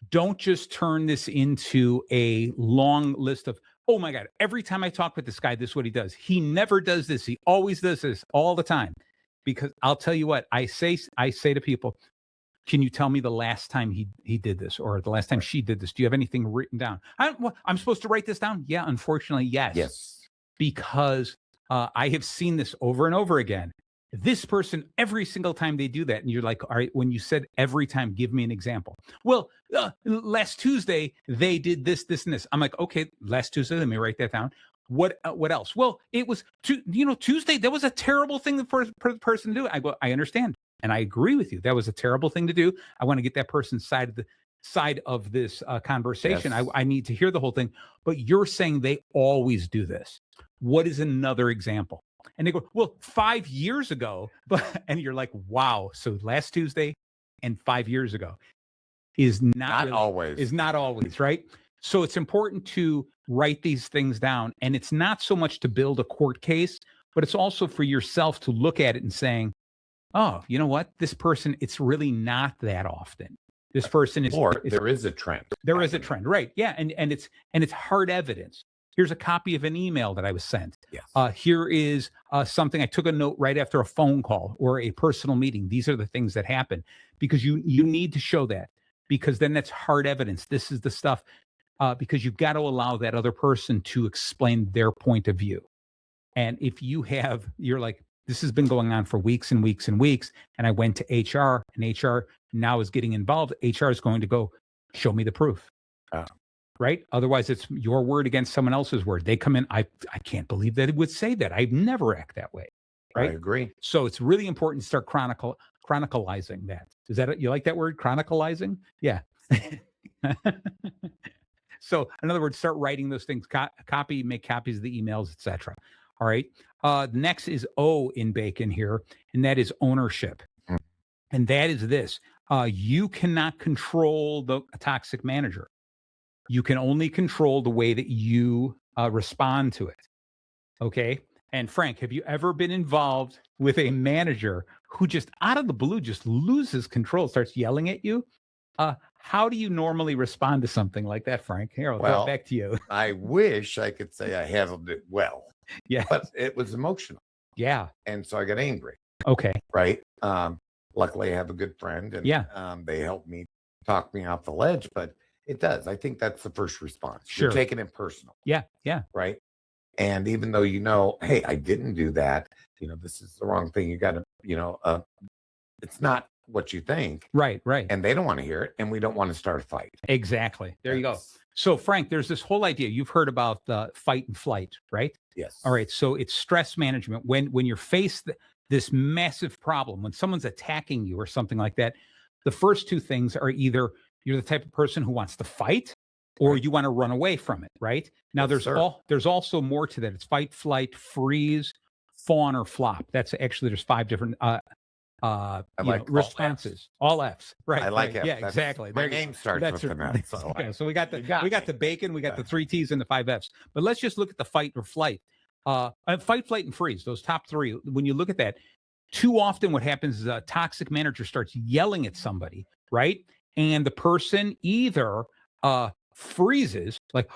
don't just turn this into a long list of, oh my God, every time I talk with this guy, this is what he does. He never does this. He always does this all the time. Because I'll tell you what, I say to people, can you tell me the last time he did this or the last time she did this? Do you have anything written down? I'm supposed to write this down? Yeah, unfortunately, yes. Yes. Because I have seen this over and over again. This person, every single time they do that, and you're like, all right, when you said every time, give me an example. Well, last Tuesday, they did this, this, and this. I'm like, okay, last Tuesday, let me write that down. What else? Well, it was, Tuesday, that was a terrible thing for the person to do. I go, I understand. And I agree with you. That was a terrible thing to do. I want to get that person's side of this conversation. Yes. I need to hear the whole thing. But you're saying they always do this. What is another example? And they go, well, 5 years ago, and you're like, wow. So last Tuesday and 5 years ago is not always, right? So it's important to write these things down. And it's not so much to build a court case, but it's also for yourself to look at it and saying, oh, you know what? This person, it's really not that often. This person is, there is a trend. There is a trend, right? Yeah, and it's hard evidence. Here's a copy of an email that I was sent. Yes. Here is something I took a note right after a phone call or a personal meeting. These are the things that happen because you need to show that, because then that's hard evidence. This is the stuff because you've got to allow that other person to explain their point of view. And if you're like, this has been going on for weeks and weeks and weeks, and I went to HR, and HR now is getting involved. HR is going to go, show me the proof. Right? Otherwise, it's your word against someone else's word. They come in, I can't believe that it would say that. I'd never act that way. Right? I agree. So it's really important to start chronicalizing that. Is that you like that word, chronicalizing? Yeah. So in other words, start writing those things, make copies of the emails, etc. All right. Next is O in bacon here, and that is ownership. And that is this. You cannot control the toxic manager. You can only control the way that you respond to it. Okay. And Frank, have you ever been involved with a manager who just out of the blue just loses control, starts yelling at you? How do you normally respond to something like that, Frank? Here, I'll throw it back to you. I wish I could say I handled it well. Yeah. But it was emotional. Yeah. And so I got angry. Okay. Right. Luckily I have a good friend and they helped me talk me off the ledge, but it does. I think that's the first response. Sure. You're taking it personal. Yeah. Yeah. Right. And even though hey, I didn't do that, this is the wrong thing. You got to, it's not what you think. Right. And they don't want to hear it. And we don't want to start a fight. Exactly. There you go. So, Frank, there's this whole idea. You've heard about the fight and flight, right? Yes. All right. So it's stress management. When you're faced this massive problem, when someone's attacking you or something like that, the first two things are either you're the type of person who wants to fight or you want to run away from it, right? Now, there's also more to that. It's fight, flight, freeze, fawn, or flop. That's actually, there's 5 different responses. All F's. Right. I like it. Yeah, exactly. My name starts with an F. So we got the B.A.C.O.N, we got the 3 T's and the 5 F's. But let's just look at the fight or flight. Fight, flight, and freeze. Those top 3. When you look at that, too often what happens is a toxic manager starts yelling at somebody, right? And the person either freezes like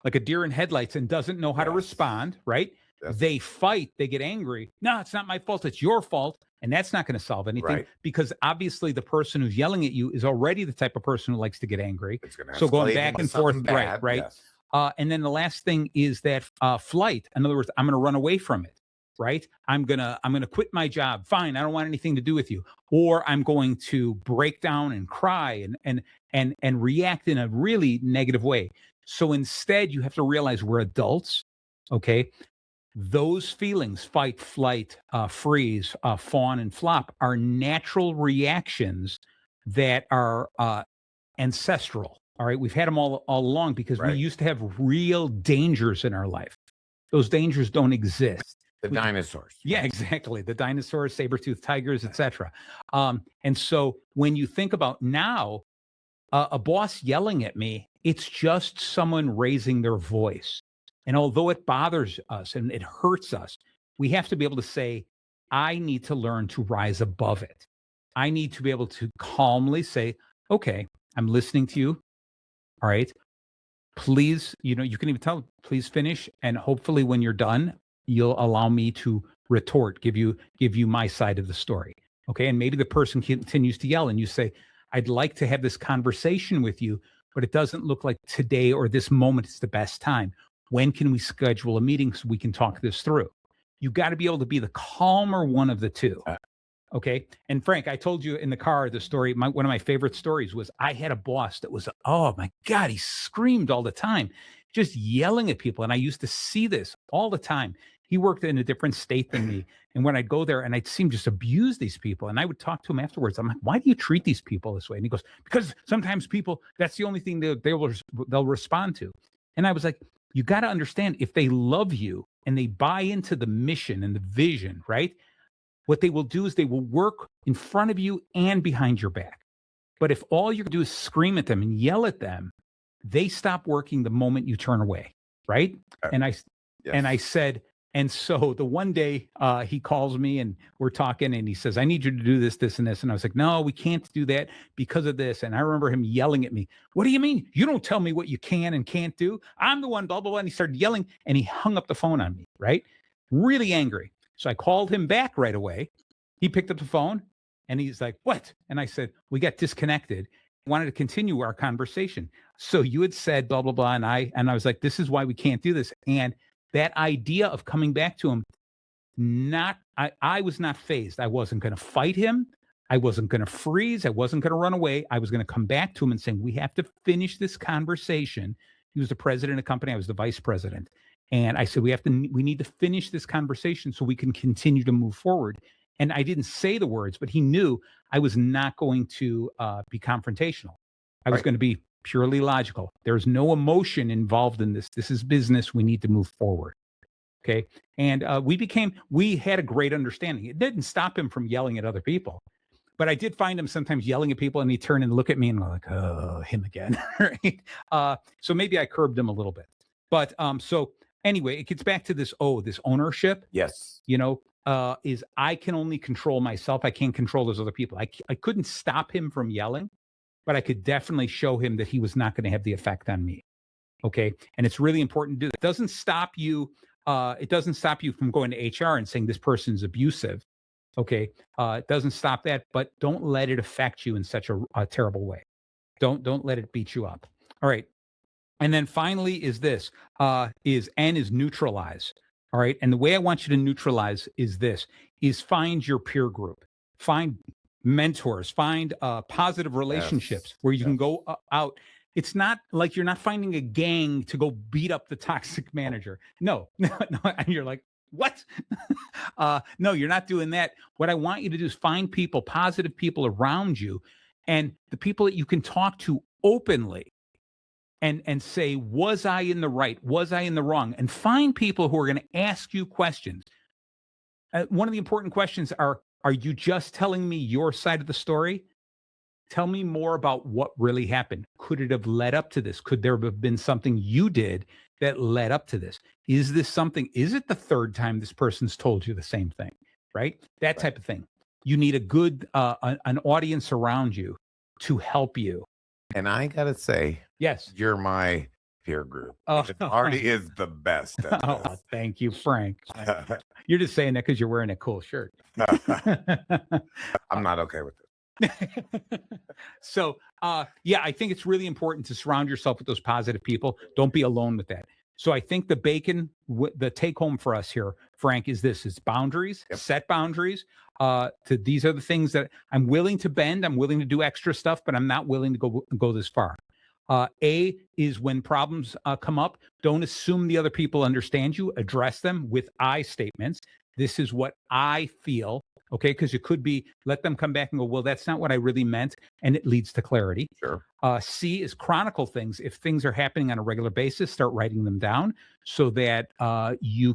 a deer in headlights and doesn't know how to respond, right? Yes. They fight, they get angry. No, it's not my fault, it's your fault. And that's not going to solve anything because obviously the person who's yelling at you is already the type of person who likes to get angry. So going back and forth, right. Yes. And then the last thing is that flight. In other words, I'm going to run away from it, right? I'm gonna quit my job. Fine, I don't want anything to do with you. Or I'm going to break down and cry and react in a really negative way. So instead, you have to realize we're adults, okay? Those feelings, fight, flight, freeze, fawn, and flop, are natural reactions that are ancestral. All right, we've had them all along because we used to have real dangers in our life. Those dangers don't exist. The dinosaurs. Yeah, exactly. The dinosaurs, saber-toothed tigers, etc. And so when you think about now, a boss yelling at me, it's just someone raising their voice. And although it bothers us and it hurts us, we have to be able to say, I need to learn to rise above it. I need to be able to calmly say, okay, I'm listening to you. All right. Please, you can even tell, please finish. And hopefully when you're done, you'll allow me to retort, give you my side of the story. Okay. And maybe the person continues to yell and you say, I'd like to have this conversation with you, but it doesn't look like today or this moment is the best time. When can we schedule a meeting so we can talk this through? You got to be able to be the calmer one of the two. Okay. And Frank, I told you in the car the story. One of my favorite stories was I had a boss that was, oh my God, he screamed all the time, just yelling at people. And I used to see this all the time. He worked in a different state than me. And when I'd go there and I'd see him just abuse these people, and I would talk to him afterwards, I'm like, why do you treat these people this way? And he goes, because sometimes people, that's the only thing they'll respond to. And I was like, you got to understand, if they love you and they buy into the mission and the vision, right? What they will do is they will work in front of you and behind your back. But if all you do is scream at them and yell at them, they stop working the moment you turn away, right? And I said, and so the one day he calls me and we're talking and he says, I need you to do this, this, and this. And I was like, no, we can't do that because of this. And I remember him yelling at me. What do you mean? You don't tell me what you can and can't do. I'm the one, blah, blah, blah. And he started yelling and he hung up the phone on me, right? Really angry. So I called him back right away. He picked up the phone and he's like, what? And I said, we got disconnected. I wanted to continue our conversation. So you had said blah, blah, blah. And I was like, this is why we can't do this. And that idea of coming back to him, I was not phased. I wasn't going to fight him. I wasn't going to freeze. I wasn't going to run away. I was going to come back to him and saying, we have to finish this conversation. He was the president of the company. I was the vice president. And I said, we need to finish this conversation so we can continue to move forward. And I didn't say the words, but he knew I was not going to be confrontational. I was going to be purely logical. There's no emotion involved in this. This is business. We need to move forward. Okay. And we had a great understanding. It didn't stop him from yelling at other people, but I did find him sometimes yelling at people and he'd turn and look at me and go like, oh, him again. Right. So maybe I curbed him a little bit, but so anyway, it gets back to this ownership. Yes. Is I can only control myself. I can't control those other people. I couldn't stop him from yelling, but I could definitely show him that he was not going to have the effect on me. Okay. And it's really important to do that. It doesn't stop you. It doesn't stop you from going to HR and saying this person's abusive. Okay. It doesn't stop that, but don't let it affect you in such a terrible way. Don't let it beat you up. All right. And then finally is this, is neutralize. All right. And the way I want you to neutralize is find your peer group, find mentors, find positive relationships where you can go out. It's not like you're not finding a gang to go beat up the toxic manager. No. And you're like, what? No, you're not doing that. What I want you to do is find people, positive people around you, and the people that you can talk to openly and say, was I in the right? Was I in the wrong? And find people who are going to ask you questions. One of the important questions are you just telling me your side of the story? Tell me more about what really happened. Could it have led up to this? Could there have been something you did that led up to this? Is it the third time this person's told you the same thing, right? That type of thing. You need a good, an audience around you to help you. And I got to say, yes, you're my peer group. Marty is the best. Oh, thank you, Frank. You're just saying that because you're wearing a cool shirt. I'm not okay with it. So, yeah, I think it's really important to surround yourself with those positive people. Don't be alone with that. So I think the B.A.C.O.N, the take home for us here, Frank, is it's boundaries, set boundaries. These are the things that I'm willing to bend. I'm willing to do extra stuff, but I'm not willing to go this far. A is when problems come up, don't assume the other people understand you. Address them with I statements. This is what I feel. Okay, because it could be, let them come back and go, well, that's not what I really meant, and it leads to clarity. Sure. C is chronicle things. If things are happening on a regular basis, start writing them down so that you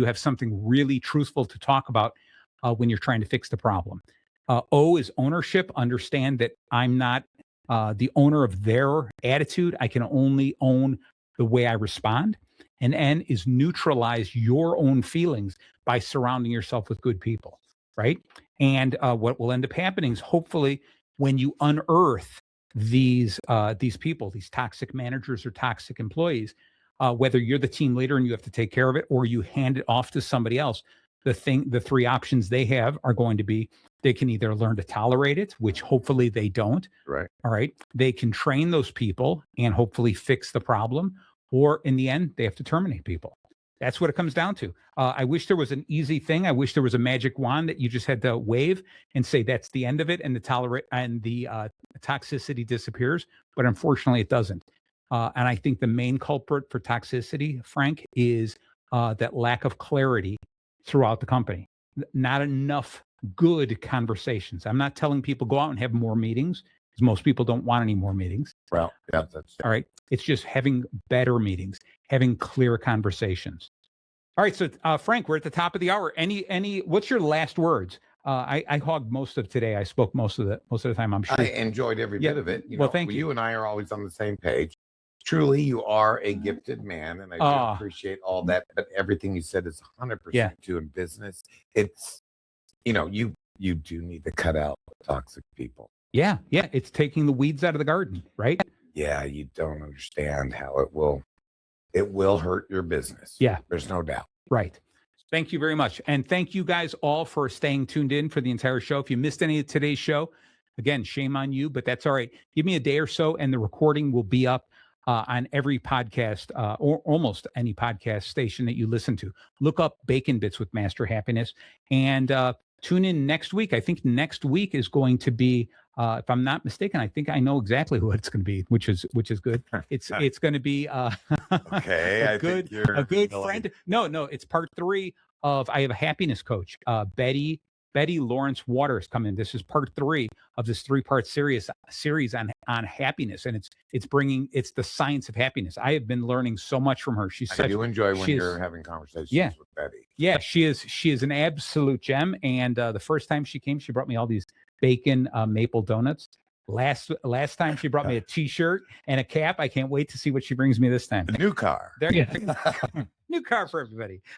have something really truthful to talk about when you're trying to fix the problem. O is ownership. Understand that I'm not the owner of their attitude. I can only own the way I respond. And N is neutralize your own feelings by surrounding yourself with good people. Right. And what will end up happening is hopefully when you unearth these people, these toxic managers or toxic employees, whether you're the team leader and you have to take care of it or you hand it off to somebody else, the three options they have are going to be they can either learn to tolerate it, which hopefully they don't. Right. All right. They can train those people and hopefully fix the problem. Or in the end, they have to terminate people. That's what it comes down to. I wish there was an easy thing. I wish there was a magic wand that you just had to wave and say that's the end of it, and the toxicity disappears. But unfortunately, it doesn't. And I think the main culprit for toxicity, Frank, is that lack of clarity throughout the company. Not enough good conversations. I'm not telling people go out and have more meetings because most people don't want any more meetings. Well, yeah, that's all right. It's just having better meetings, having clear conversations. All right. So, Frank, we're at the top of the hour. What's your last words? I hogged most of today. I spoke most of the time. I'm sure I enjoyed every bit of it. Thank you. You and I are always on the same page. Truly, you are a gifted man, and I do appreciate all that. But everything you said is 100% true in business. It's, you do need to cut out toxic people. Yeah. It's taking the weeds out of the garden, right? Yeah, you don't understand how it will hurt your business. Yeah. There's no doubt. Right. Thank you very much. And thank you guys all for staying tuned in for the entire show. If you missed any of today's show, again, shame on you, but that's all right. Give me a day or so and the recording will be up on every podcast or almost any podcast station that you listen to. Look up Bacon Bits with Master Happiness and tune in next week. I think next week is going to be, if I'm not mistaken, I think I know exactly who it's going to be, which is good. It's going to be okay. a good friend. No, it's part 3 of I have a happiness coach. Betty Lawrence Waters come in. This is part 3 of this 3-part series on happiness, and it's the science of happiness. I have been learning so much from her. I do enjoy when you're having conversations with Betty. Yeah, she is an absolute gem. And the first time she came, she brought me all these bacon maple donuts. Last time she brought me a T-shirt and a cap. I can't wait to see what she brings me this time. A new car. There you go. New car for everybody.